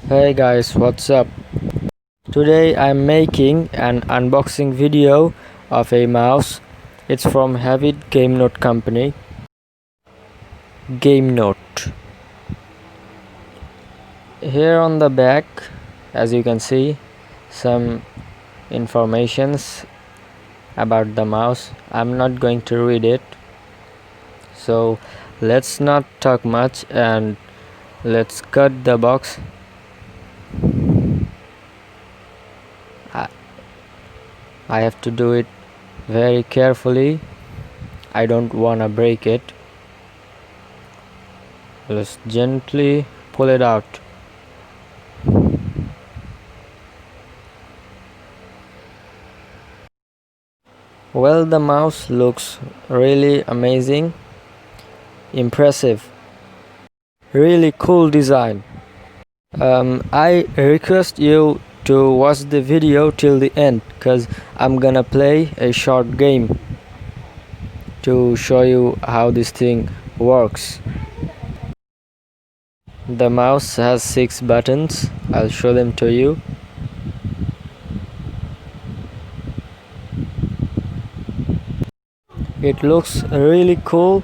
Hey guys, what's up? Today I'm making an unboxing video of a mouse. It's from Havit Game Note company. Game Note. Here on the back, as you can see, some informations about the mouse. I'm not going to read it. So let's not talk much and let's cut the box. I have to do it very carefully. I don't wanna break it. Let's gently pull it out. Well, the mouse looks really amazing, impressive, really cool design. I request you to watch the video till the end because I'm gonna play a short game to show you how this thing works. The mouse has 6 buttons. I'll show them to you. It looks really cool,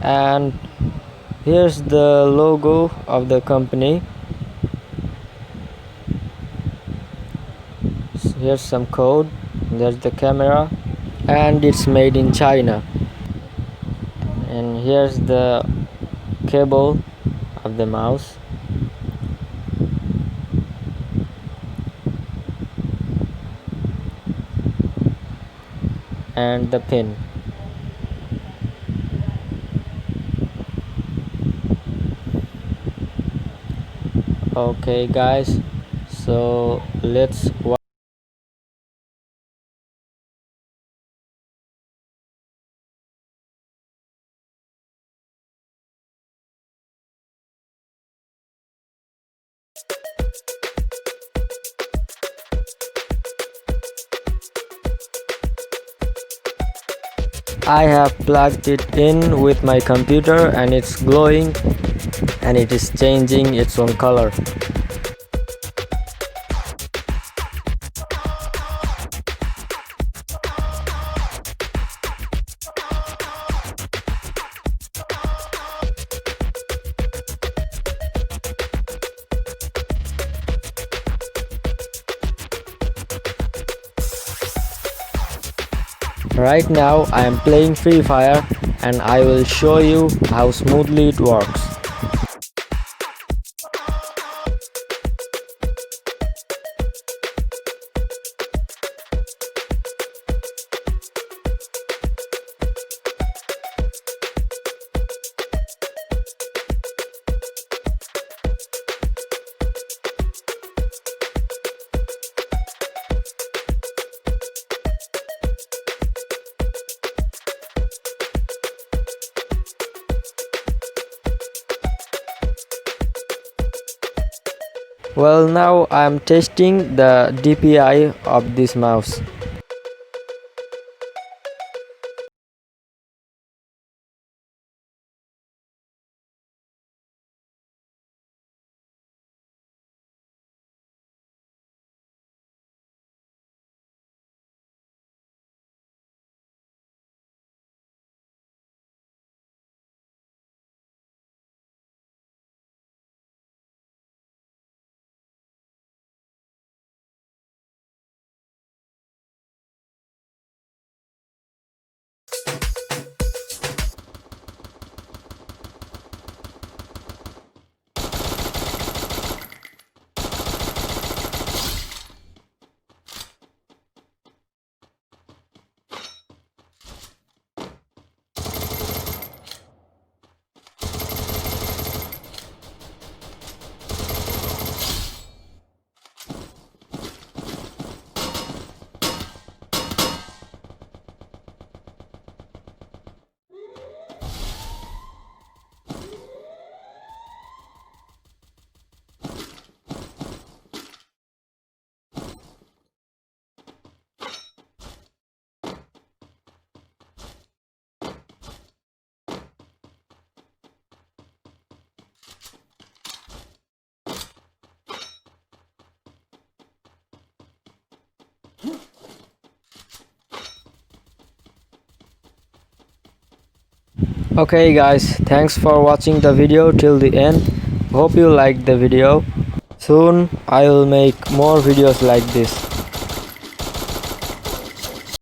and here's the logo of the company. Here's some code. There's the camera, and it's made in China. And here's the cable of the mouse. And the pin. Okay guys, so let's watch. I have plugged it in with my computer and it's glowing and it is changing its own color. Right now I am playing Free Fire and I will show you how smoothly it works. Well, now I am testing the DPI of this mouse. Okay guys, thanks for watching the video till the end. Hope you liked the video. Soon I will make more videos like this.